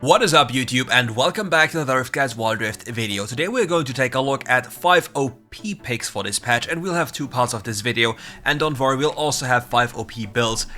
What is up YouTube, and welcome back to the RiftGuides WildRift video. Today we're going to take a look at 5 OP picks for this patch, and we'll have two parts of this video, and don't worry, we'll also have 5 OP builds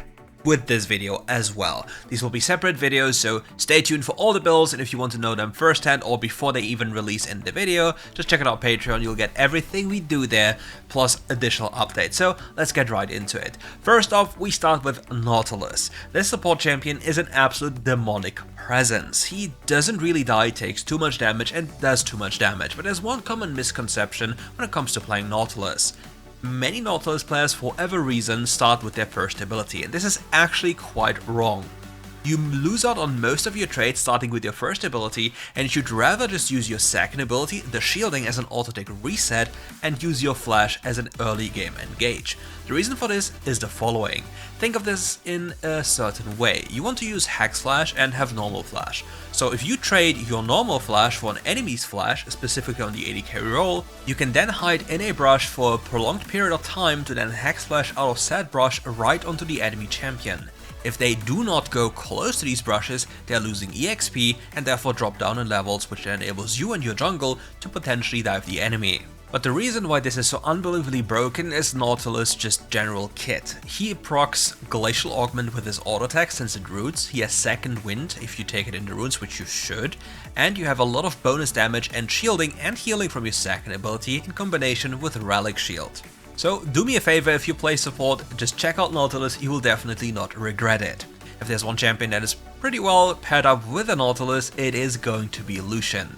with this video as well. These will be separate videos, so stay tuned for all the builds, and if you want to know them firsthand or before they even release in the video, just check out our Patreon. You'll get everything we do there, plus additional updates. So let's get right into it. First off, we start with Nautilus. This support champion is an absolute demonic presence. He doesn't really die, takes too much damage, and does too much damage, but there's one common misconception when it comes to playing Nautilus. Many Nautilus players, for whatever reason, start with their first ability, and this is actually quite wrong. You lose out on most of your trades starting with your first ability, and you should rather just use your second ability, the shielding, as an auto-tick reset, and use your flash as an early game engage. The reason for this is the following. Think of this in a certain way. You want to use Hex Flash and have normal flash. So if you trade your normal flash for an enemy's flash, specifically on the AD carry role, you can then hide in a brush for a prolonged period of time to then Hex Flash out of said brush right onto the enemy champion. If they do not go close to these brushes, they are losing EXP and therefore drop down in levels, which then enables you and your jungle to potentially dive the enemy. But the reason why this is so unbelievably broken is Nautilus' just general kit. He procs Glacial Augment with his auto attack since it roots, he has Second Wind if you take it in the runes, which you should, and you have a lot of bonus damage and shielding and healing from your second ability in combination with Relic Shield. So do me a favor, if you play support, just check out Nautilus, you will definitely not regret it. If there's one champion that is pretty well paired up with a Nautilus, it is going to be Lucian.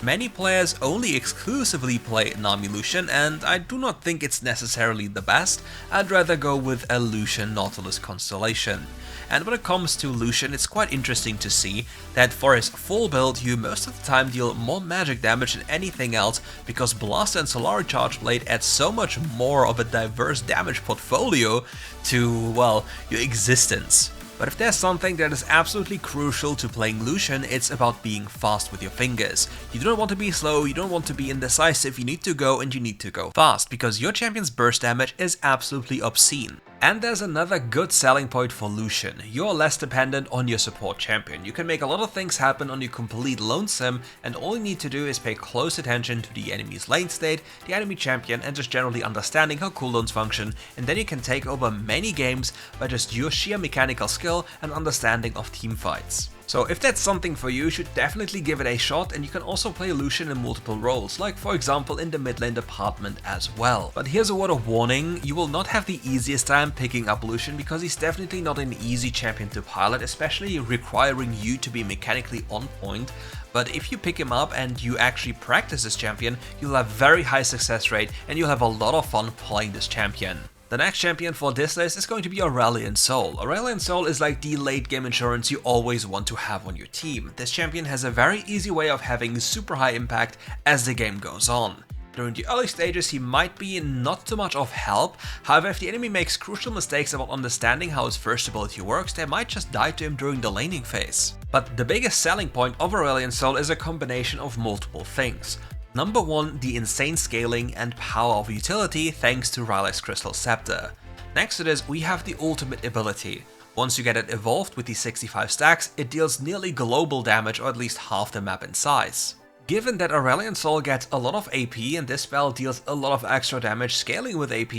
Many players only exclusively play Nami Lucian, and I do not think it's necessarily the best. I'd rather go with a Lucian Nautilus constellation. And when it comes to Lucian, it's quite interesting to see that for his full build, you most of the time deal more magic damage than anything else, because Blast and Solari Charge Blade add so much more of a diverse damage portfolio to, well, your existence. But if there's something that is absolutely crucial to playing Lucian, it's about being fast with your fingers. You don't want to be slow, you don't want to be indecisive, you need to go and you need to go fast, because your champion's burst damage is absolutely obscene. And there's another good selling point for Lucian. You're less dependent on your support champion. You can make a lot of things happen on your complete lonesome, and all you need to do is pay close attention to the enemy's lane state, the enemy champion, and just generally understanding how cooldowns function, and then you can take over many games by just your sheer mechanical skill and understanding of teamfights. So if that's something for you, you should definitely give it a shot, and you can also play Lucian in multiple roles, like for example in the mid lane department as well. But here's a word of warning, you will not have the easiest time picking up Lucian, because he's definitely not an easy champion to pilot, especially requiring you to be mechanically on point. But if you pick him up and you actually practice this champion, you'll have very high success rate and you'll have a lot of fun playing this champion. The next champion for this list is going to be Aurelion Sol. Aurelion Sol is like the late game insurance you always want to have on your team. This champion has a very easy way of having super high impact as the game goes on. During the early stages he might be not too much of help, however if the enemy makes crucial mistakes about understanding how his first ability works, they might just die to him during the laning phase. But the biggest selling point of Aurelion Sol is a combination of multiple things. Number 1, the insane scaling and power of utility thanks to Rylai's Crystal Scepter. Next to this we have the ultimate ability. Once you get it evolved with the 65 stacks, it deals nearly global damage, or at least half the map in size. Given that Aurelion Sol gets a lot of AP and this spell deals a lot of extra damage scaling with AP,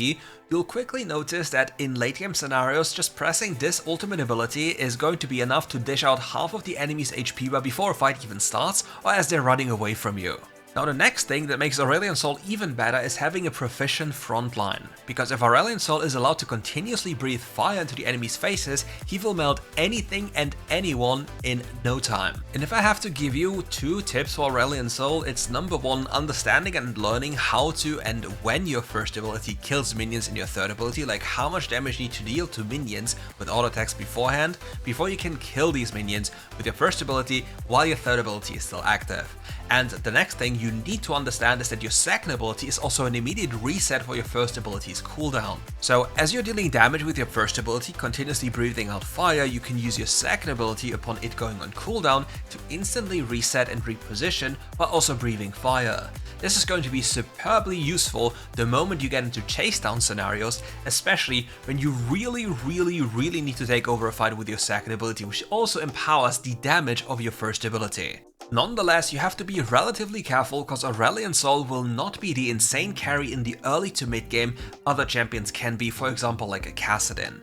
you'll quickly notice that in late game scenarios, just pressing this ultimate ability is going to be enough to dish out half of the enemy's HP bar before a fight even starts, or as they're running away from you. Now the next thing that makes Aurelion Sol even better is having a proficient front line, because if Aurelion Sol is allowed to continuously breathe fire into the enemy's faces, he will melt anything and anyone in no time. And if I have to give you 2 tips for Aurelion Sol, it's number 1, understanding and learning how to and when your first ability kills minions in your third ability, like how much damage you need to deal to minions with auto attacks beforehand, before you can kill these minions with your first ability while your third ability is still active. And the next thing you need to understand is that your second ability is also an immediate reset for your first ability's cooldown. So as you're dealing damage with your first ability, continuously breathing out fire, you can use your second ability upon it going on cooldown to instantly reset and reposition while also breathing fire. this is going to be superbly useful the moment you get into chase down scenarios, especially when you really need to take over a fight with your second ability, which also empowers the damage of your first ability. Nonetheless, you have to be relatively careful because Aurelion Sol will not be the insane carry in the early to mid game other champions can be, for example like a Kassadin.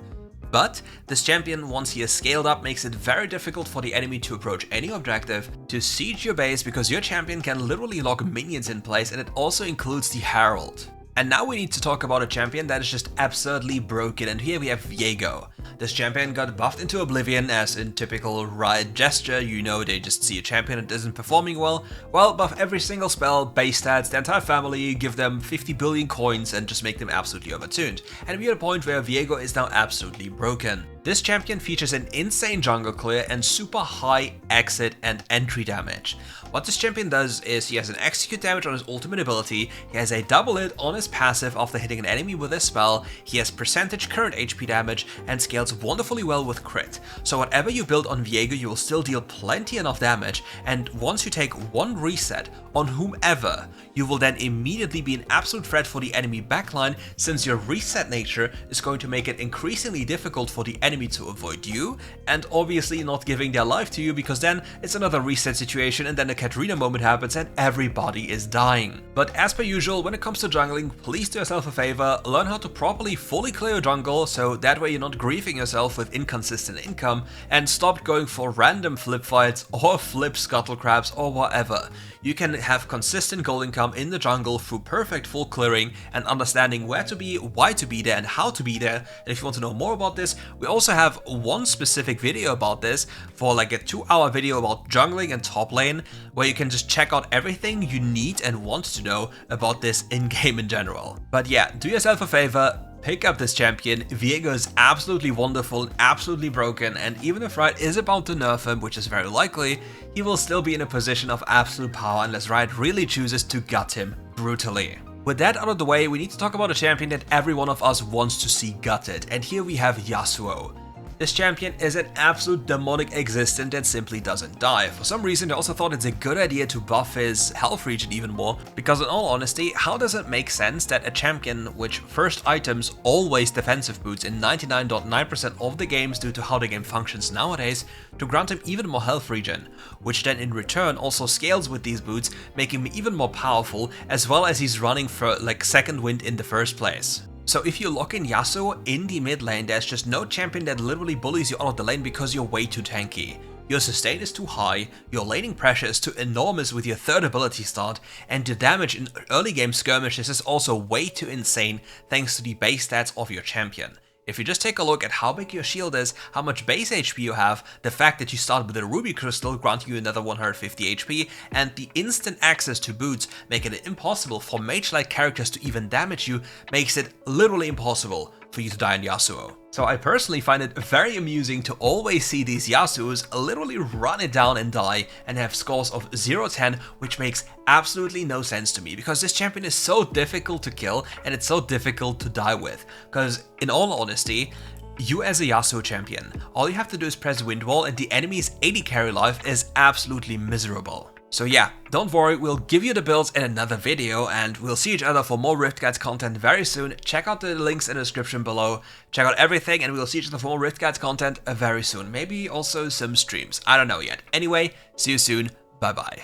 But this champion, once he is scaled up, makes it very difficult for the enemy to approach any objective, to siege your base, because your champion can literally lock minions in place, and it also includes the Herald. And now we need to talk about a champion that is just absurdly broken, and here we have Viego. This champion got buffed into oblivion, as in typical Riot gesture, you know, they just see a champion that isn't performing well, buff every single spell, base stats, the entire family, give them 50 billion coins and just make them absolutely overtuned. And we're at a point where Viego is now absolutely broken. This champion features an insane jungle clear and super high exit and entry damage. What this champion does is he has an execute damage on his ultimate ability, he has a double hit on his passive after hitting an enemy with his spell, he has percentage current HP damage and scales wonderfully well with crit. So whatever you build on Viego, you will still deal plenty enough damage, and once you take one reset on whomever, you will then immediately be an absolute threat for the enemy backline, since your reset nature is going to make it increasingly difficult for the enemy to avoid you, and obviously not giving their life to you, because then it's another reset situation and then a Katarina moment happens and everybody is dying. But as per usual, when it comes to jungling, please do yourself a favor, learn how to properly fully clear your jungle, so that way you're not griefing yourself with inconsistent income, and stop going for random flip fights or flip scuttle crabs or whatever. You can have consistent gold income in the jungle through perfect full clearing and understanding where to be, why to be there, and how to be there. And if you want to know more about this, we also have one specific video about this, for like a 2-hour video about jungling and top lane, where you can just check out everything you need and want to know about this in-game in general. But yeah, do yourself a favor, pick up this champion. Viego is absolutely wonderful and absolutely broken, and even if Riot is about to nerf him, which is very likely, he will still be in a position of absolute power unless Riot really chooses to gut him brutally. With that out of the way, we need to talk about a champion that every one of us wants to see gutted, and here we have Yasuo. This champion is an absolute demonic existence that simply doesn't die. For some reason, they also thought it's a good idea to buff his health regen even more, because in all honesty, how does it make sense that a champion which first items always defensive boots in 99.9% of the games due to how the game functions nowadays, to grant him even more health regen, which then in return also scales with these boots, making him even more powerful, as well as he's running for like second wind in the first place. So if you lock in Yasuo in the mid lane, there's just no champion that literally bullies you out of the lane because you're way too tanky. Your sustain is too high, your laning pressure is too enormous with your third ability start, and the damage in early game skirmishes is also way too insane thanks to the base stats of your champion. If you just take a look at how big your shield is, how much base HP you have, the fact that you start with a ruby crystal granting you another 150 HP, and the instant access to boots making it impossible for mage-like characters to even damage you, makes it literally impossible for you to die on Yasuo. So I personally find it very amusing to always see these Yasuos literally run it down and die and have scores of 0-10, which makes absolutely no sense to me, because this champion is so difficult to kill and it's so difficult to die with. Because in all honesty, you as a Yasuo champion, all you have to do is press wind wall and the enemy's 80 carry life is absolutely miserable. So yeah, don't worry, we'll give you the builds in another video, and we'll see each other for more RiftGuides content very soon. Check out the links in the description below, check out everything, and we'll see each other for more RiftGuides content very soon. Maybe also some streams, I don't know yet. Anyway, see you soon, bye bye.